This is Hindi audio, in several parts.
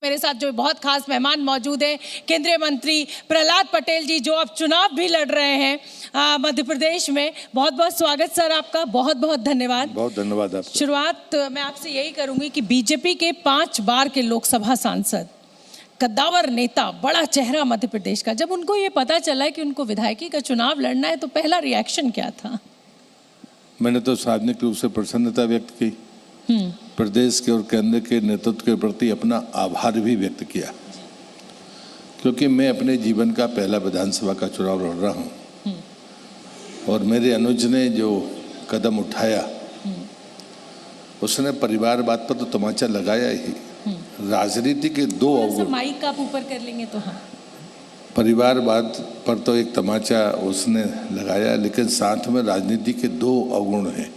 मेरे साथ जो बहुत खास मेहमान मौजूद हैं, केंद्रीय मंत्री प्रहलाद पटेल जी, जो अब चुनाव भी लड़ रहे हैं मध्य प्रदेश में। बहुत बहुत स्वागत सर आपका, बहुत बहुत धन्यवाद। बहुत धन्यवाद आपका। शुरुआत मैं आपसे यही करूंगी कि बीजेपी के 5 बार के लोकसभा सांसद, कद्दावर नेता, बड़ा चेहरा मध्य प्रदेश का, जब उनको ये पता चला कि उनको विधायकी का चुनाव लड़ना है तो पहला रिएक्शन क्या था? मैंने तो सार्वजनिक रूप से प्रसन्नता व्यक्त की, प्रदेश के और केंद्र के नेतृत्व के प्रति अपना आभार भी व्यक्त किया, क्योंकि मैं अपने जीवन का पहला विधानसभा का चुनाव लड़ रहा हूं और मेरे अनुज ने जो कदम उठाया उसने परिवारवाद पर तो तमाचा लगाया ही। राजनीति के दो अवगुण, माइक आप ऊपर कर लेंगे तो हाँ, परिवारवाद पर तो एक तमाचा उसने लगाया, लेकिन साथ में राजनीति के 2 अवगुण हैं।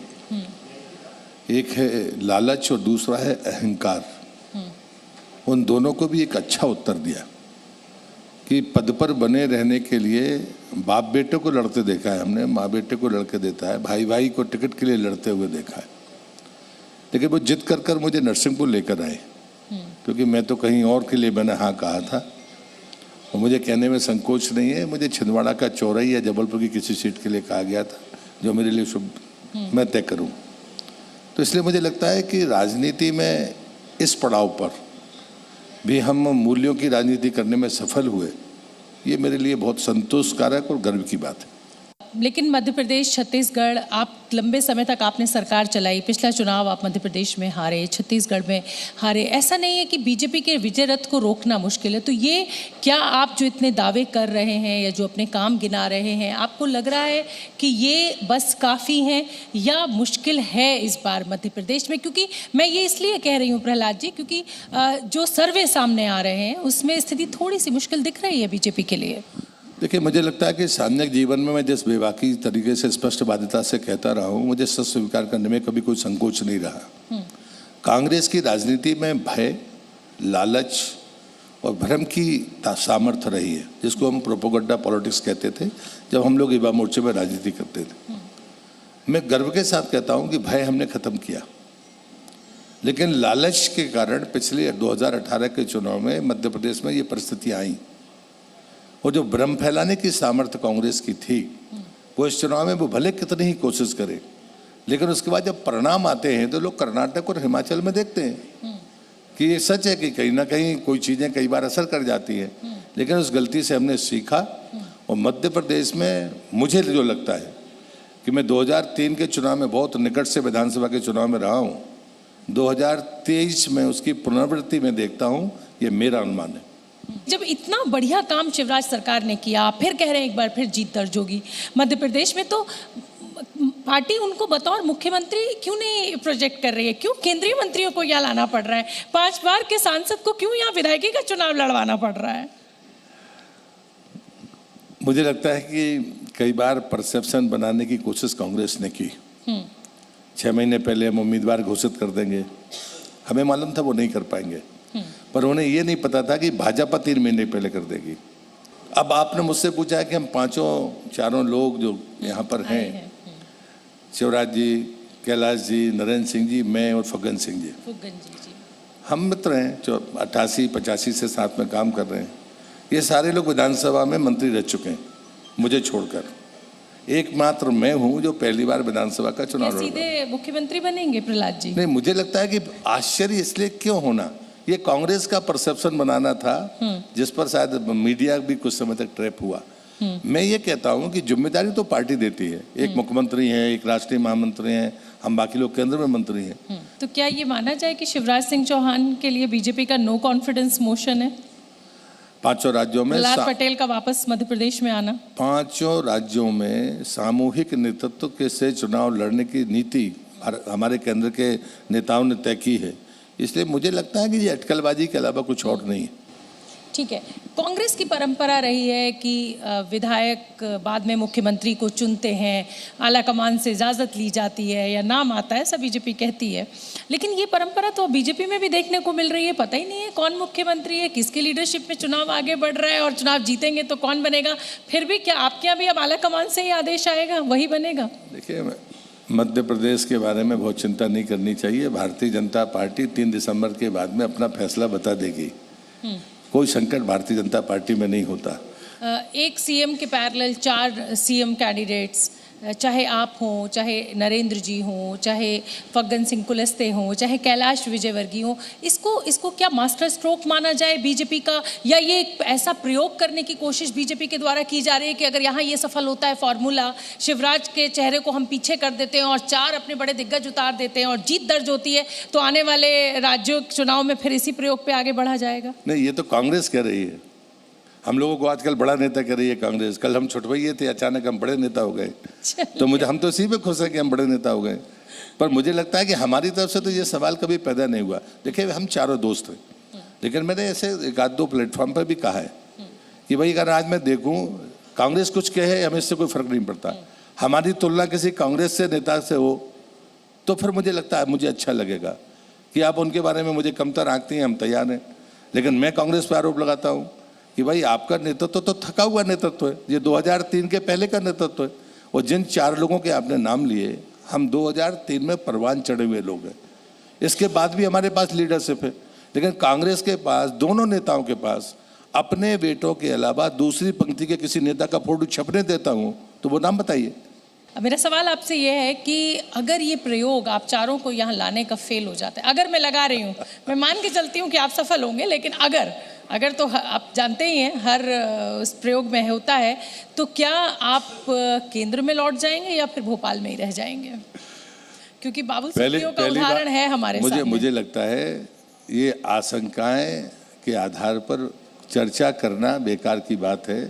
एक है लालच और दूसरा है अहंकार। उन दोनों को भी एक अच्छा उत्तर दिया कि पद पर बने रहने के लिए बाप बेटे को लड़ते देखा है हमने, माँ बेटे को लड़के देता है, भाई भाई को टिकट के लिए लड़ते हुए देखा है, लेकिन वो जिद कर कर मुझे नरसिंहपुर लेकर आए, क्योंकि मैं तो कहीं और के लिए मैंने हाँ कहा था और मुझे कहने में संकोच नहीं है। मुझे छिंदवाड़ा का चौराही या जबलपुर की किसी सीट के लिए कहा गया था जो मेरे लिए शुभ मैं तय करूं। तो इसलिए मुझे लगता है कि राजनीति में इस पड़ाव पर भी हम मूल्यों की राजनीति करने में सफल हुए, ये मेरे लिए बहुत संतोषकारक और गर्व की बात है। लेकिन मध्य प्रदेश, छत्तीसगढ़, आप लंबे समय तक आपने सरकार चलाई, पिछला चुनाव आप मध्य प्रदेश में हारे, छत्तीसगढ़ में हारे। ऐसा नहीं है कि बीजेपी के विजय रथ को रोकना मुश्किल है, तो ये क्या आप जो इतने दावे कर रहे हैं या जो अपने काम गिना रहे हैं, आपको लग रहा है कि ये बस काफ़ी हैं या मुश्किल है इस बार मध्य प्रदेश में? क्योंकि मैं ये इसलिए कह रही हूँ प्रहलाद जी, क्योंकि जो सर्वे सामने आ रहे हैं उसमें स्थिति थोड़ी सी मुश्किल दिख रही है बीजेपी के लिए। देखिए, मुझे लगता है कि सामान्य जीवन में मैं जिस बेबाकी तरीके से स्पष्टवादिता से कहता रहा हूँ, मुझे सच स्वीकार करने में कभी कोई संकोच नहीं रहा। कांग्रेस की राजनीति में भय, लालच और भ्रम की सामर्थ्य रही है, जिसको हम प्रोपोगंडा पॉलिटिक्स कहते थे जब हम लोग युवा मोर्चे में राजनीति करते थे। मैं गर्व के साथ कहता हूँ कि भय हमने खत्म किया, लेकिन लालच के कारण पिछले 2018 के चुनाव में मध्य प्रदेश में ये परिस्थितियाँ आई और जो भ्रम फैलाने की सामर्थ्य कांग्रेस की थी, वो इस चुनाव में वो भले कितनी ही कोशिश करे, लेकिन उसके बाद जब परिणाम आते हैं तो लोग कर्नाटक और हिमाचल में देखते हैं कि ये सच है कि कहीं ना कहीं कोई चीज़ें कई बार असर कर जाती है, लेकिन उस गलती से हमने सीखा। और मध्य प्रदेश में मुझे जो लगता है कि मैं 2003 के चुनाव में बहुत निकट से विधानसभा के चुनाव में रहा हूँ, 2023 में उसकी पुनरावृत्ति में देखता हूँ, ये मेरा अनुमान है। जब इतना बढ़िया काम शिवराज सरकार ने किया, फिर कह रहे हैं एक बार फिर जीत दर्ज होगी मध्य प्रदेश में, तो पार्टी उनको बतौर मुख्यमंत्री क्यों नहीं प्रोजेक्ट कर रही है? क्यों केंद्रीय मंत्रियों को यहाँ लाना पड़ रहा है? 5 बार के सांसद को क्यों यहाँ विधायकी का चुनाव लड़वाना पड़ रहा है? मुझे लगता है कि कई बार परसेप्शन बनाने की कोशिश कांग्रेस ने की। 6 महीने पहले हम उम्मीदवार घोषित कर देंगे, हमें मालूम था वो नहीं कर पाएंगे, पर उन्हें ये नहीं पता था कि भाजपा 3 महीने पहले कर देगी। अब आपने मुझसे पूछा कि हम 4 लोग जो यहाँ पर हैं, शिवराज जी, कैलाश जी, नरेंद्र सिंह जी, मैं और फग्गन सिंह जी, हम मित्र हैं, जो 88-85 से साथ में काम कर रहे हैं। ये सारे लोग विधानसभा में मंत्री रह चुके हैं, मुझे छोड़कर। एकमात्र मैं हूँ जो पहली बार विधानसभा का चुनाव लड़ रहा हूं। सीधे मुख्यमंत्री बनेंगे प्रहलाद जी? नहीं, मुझे लगता है कि आश्चर्य इसलिए क्यों होना, ये कांग्रेस का परसेप्शन बनाना था, जिस पर शायद मीडिया भी कुछ समय तक ट्रैप हुआ। मैं ये कहता हूँ कि जिम्मेदारी तो पार्टी देती है, एक मुख्यमंत्री है, एक राष्ट्रीय महामंत्री हैं, हम बाकी लोग केंद्र में मंत्री हैं। तो क्या ये माना जाए कि शिवराज सिंह चौहान के लिए बीजेपी का नो कॉन्फिडेंस मोशन है? 5 राज्यों में प्रहलाद पटेल का वापस मध्य प्रदेश में आना, 5 राज्यों में सामूहिक नेतृत्व के से चुनाव लड़ने की नीति हमारे केंद्र के नेताओं ने तय की है, इसलिए मुझे लगता है कि ये अटकलबाजी के अलावा कुछ और नहीं है। ठीक है, कांग्रेस की परंपरा रही है कि विधायक बाद में मुख्यमंत्री को चुनते हैं, आला कमान से इजाज़त ली जाती है या नाम आता है, सब बीजेपी कहती है, लेकिन ये परंपरा तो बीजेपी में भी देखने को मिल रही है। पता ही नहीं है कौन मुख्यमंत्री है, किसकी लीडरशिप में चुनाव आगे बढ़ रहा है और चुनाव जीतेंगे तो कौन बनेगा। फिर भी क्या आपके यहाँ भी अब आला कमान से ही आदेश आएगा, वही बनेगा? देखिए, मध्य प्रदेश के बारे में बहुत चिंता नहीं करनी चाहिए। भारतीय जनता पार्टी 3 दिसंबर के बाद में अपना फैसला बता देगी कोई संकट भारतीय जनता पार्टी में नहीं होता। एक सीएम के पैरेलल 4 सीएम कैंडिडेट्स, चाहे आप हों, चाहे नरेंद्र जी हों, चाहे फग्गन सिंह कुलस्ते हों, चाहे कैलाश विजयवर्गीय हों, इसको क्या मास्टर स्ट्रोक माना जाए बीजेपी का, या ये एक ऐसा प्रयोग करने की कोशिश बीजेपी के द्वारा की जा रही है कि अगर यहाँ ये सफल होता है फॉर्मूला, शिवराज के चेहरे को हम पीछे कर देते हैं और 4 अपने बड़े दिग्गज उतार देते हैं और जीत दर्ज होती है, तो आने वाले राज्यों के चुनाव में फिर इसी प्रयोग पे आगे बढ़ा जाएगा? नहीं, ये तो कांग्रेस कह रही है। हम लोगों को आजकल बड़ा नेता कह रही है कांग्रेस। कल हम छुटवैये थे, अचानक हम बड़े नेता हो गए। तो हम तो इसी पे खुश हैं कि हम बड़े नेता हो गए। पर मुझे लगता है कि हमारी तरफ से तो ये सवाल कभी पैदा नहीं हुआ। देखिए, हम चारों दोस्त हैं, लेकिन मैंने ऐसे 1-2 प्लेटफॉर्म पर भी कहा है कि भाई अगर आज मैं देखूं कांग्रेस कुछ कहे, हमें इससे कोई फर्क नहीं पड़ता। हमारी तुलना किसी कांग्रेस से नेता से हो तो फिर मुझे लगता है, मुझे अच्छा लगेगा कि आप उनके बारे में मुझे कमतर आंकती हैं, हम तैयार हैं। लेकिन मैं कांग्रेस पर आरोप लगाता हूँ कि भाई आपका नेतृत्व तो थका हुआ नेतृत्व है, ये 2003 के पहले का नेतृत्व है। और जिन 4 लोगों के आपने नाम लिए, हम 2003 में परवान चढ़े हुए लोग हैं। इसके बाद भी हमारे पास लीडरशिप है, लेकिन कांग्रेस के पास, दोनों नेताओं के पास अपने बेटों के अलावा दूसरी पंक्ति के किसी नेता का फोटो छपने देता हूँ तो वो नाम बताइए। मेरा सवाल आपसे ये है कि अगर ये प्रयोग आप चारों को यहाँ लाने का फेल हो जाता है, अगर मैं लगा रही हूँ, मैं मान के चलती हूँ कि आप सफल होंगे, लेकिन अगर तो आप जानते ही हैं हर उस प्रयोग में होता है, तो क्या आप केंद्र में लौट जाएंगे या फिर भोपाल में ही रह जाएंगे? क्योंकि बाबुल सुप्रियो का उदाहरण है हमारे सामने। मुझे लगता है ये आशंकाएं के आधार पर चर्चा करना बेकार की बात है।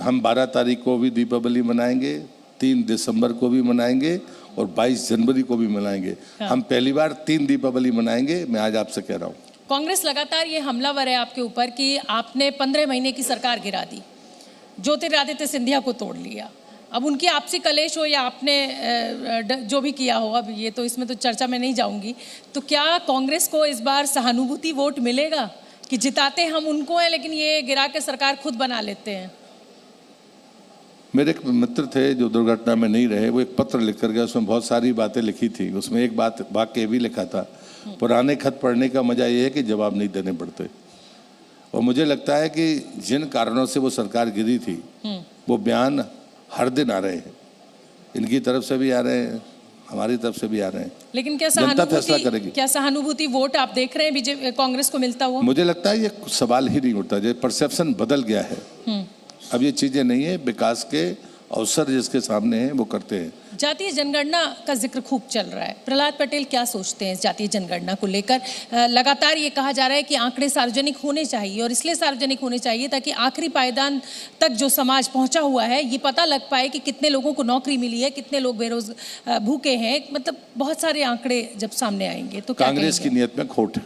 हम 12 तारीख को भी दीपावली मनाएंगे, 3 दिसंबर को भी मनाएंगे और 22 जनवरी को भी मनाएंगे। हाँ। हम पहली बार 3 दीपावली मनाएंगे, मैं आज आपसे कह रहा हूँ। कांग्रेस लगातार ये हमलावर है आपके ऊपर कि आपने 15 महीने की सरकार गिरा दी, ज्योतिरादित्य सिंधिया को तोड़ लिया। अब उनकी आपसी कलेश हो या आपने जो भी किया हो, अब ये तो इसमें तो चर्चा में नहीं जाऊंगी, तो क्या कांग्रेस को इस बार सहानुभूति वोट मिलेगा कि जिताते हम उनको हैं लेकिन ये गिरा के सरकार खुद बना लेते हैं? मेरे एक मित्र थे जो दुर्घटना में नहीं रहे, वो एक पत्र लिख कर गया, उसमें बहुत सारी बातें लिखी थी। उसमें एक वाक्य भी लिखा था, पुराने खत पढ़ने का मजा ये है कि जवाब नहीं देने पड़ते। और मुझे लगता है कि जिन कारणों से वो सरकार गिरी थी, वो बयान हर दिन आ रहे हैं, इनकी तरफ से भी आ रहे हैं, हमारी तरफ से भी आ रहे हैं। लेकिन क्या सहानुभूति वोट आप देख रहे हैं बीजेपी कांग्रेस को मिलता हुआ? मुझे लगता है ये सवाल ही नहीं उठता, जो परसेप्शन बदल गया है। अब ये चीजें नहीं है, विकास के अवसर जिसके सामने हैं वो करते हैं। जातीय जनगणना का जिक्र खूब चल रहा है, प्रहलाद पटेल क्या सोचते हैं जातीय जनगणना को लेकर? लगातार ये कहा जा रहा है कि आंकड़े सार्वजनिक होने चाहिए, और इसलिए सार्वजनिक होने चाहिए ताकि आखिरी पायदान तक जो समाज पहुंचा हुआ है ये पता लग पाए कि कितने लोगों को नौकरी मिली है, कितने लोग भूखे हैं। मतलब बहुत सारे आंकड़े जब सामने आएंगे तो कांग्रेस की नीयत में खोट है,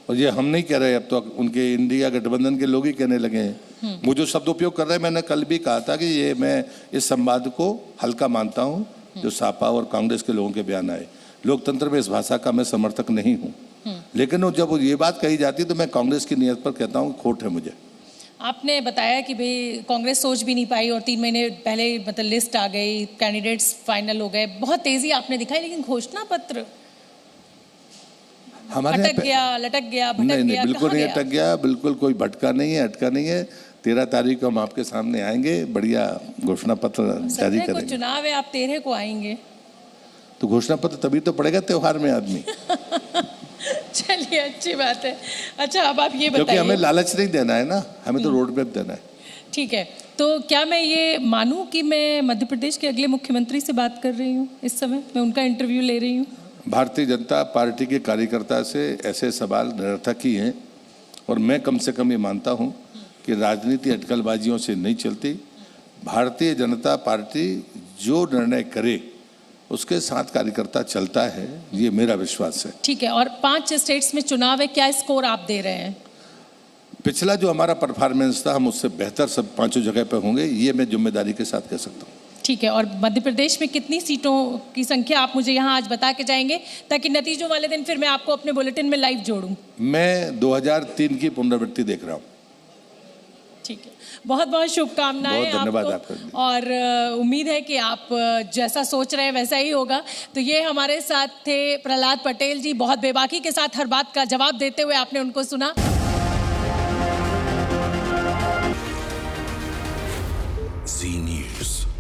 और ये हम नहीं कह रहे, अब तो उनके इंडिया गठबंधन के लोग ही कहने लगे हैं। वो जो शब्द उपयोग कर रहे हैं, मैंने कल भी कहा था कि ये मैं इस संवाद को हल्का मानता हूँ जो सापा और कांग्रेस के लोगों के बयान आए। लोकतंत्र में इस भाषा का मैं समर्थक नहीं हूँ, लेकिन जब ये बात कही जाती है तो मैं कांग्रेस की नीयत पर कहता हूँ खोट है मुझे। आपने बताया कि भाई कांग्रेस सोच भी नहीं पाई और 3 महीने पहले मतलब लिस्ट आ गई, कैंडिडेट्स फाइनल हो गए, बहुत तेजी आपने दिखाई, लेकिन घोषणा पत्र हमारे लटक गया, भटक गया। बिल्कुल नहीं अटक गया, बिल्कुल कोई भटका नहीं है, अटका नहीं है। 13 तारीख को हम आपके सामने आएंगे, बढ़िया घोषणा पत्र जारी करेंगे। चुनाव है, आप 13 को आएंगे तो घोषणा पत्र तभी तो पड़ेगा त्योहार में आदमी। चलिए, अच्छी बात है। अच्छा, अब आप ये बताइए, क्योंकि हमें लालच नहीं देना है ना, हमें तो रोड मैप देना है। ठीक है, तो क्या मैं ये मानूं कि मैं मध्य प्रदेश के अगले मुख्यमंत्री से बात कर रही हूँ? इस समय मैं उनका इंटरव्यू ले रही हूँ। भारतीय जनता पार्टी के कार्यकर्ता से ऐसे सवाल निरर्थक ही हैं, और मैं कम से कम ये मानता हूं कि राजनीति अटकलबाजियों से नहीं चलती। भारतीय जनता पार्टी जो निर्णय करे उसके साथ कार्यकर्ता चलता है, ये मेरा विश्वास है। ठीक है, और 5 स्टेट्स में चुनाव है, क्या स्कोर आप दे रहे हैं? पिछला जो हमारा परफॉर्मेंस था, हम उससे बेहतर सब 5 जगह पे होंगे, ये मैं जिम्मेदारी के साथ कह सकता हूँ। ठीक है, और मध्य प्रदेश में कितनी सीटों की संख्या आप मुझे यहाँ आज बता के जाएंगे, ताकि नतीजों वाले दिन फिर मैं आपको अपने बुलेटिन में लाइव जोड़ूं? मैं 2003 की पुनरावृत्ति देख रहा हूँ। ठीक है, बहुत बहुत शुभकामनाएं। बहुत धन्यवाद आपको, और उम्मीद है कि आप जैसा सोच रहे हैं वैसा ही होगा। तो ये हमारे साथ थे प्रहलाद पटेल जी, बहुत बेबाकी के साथ हर बात का जवाब देते हुए आपने उनको सुना। Zee News.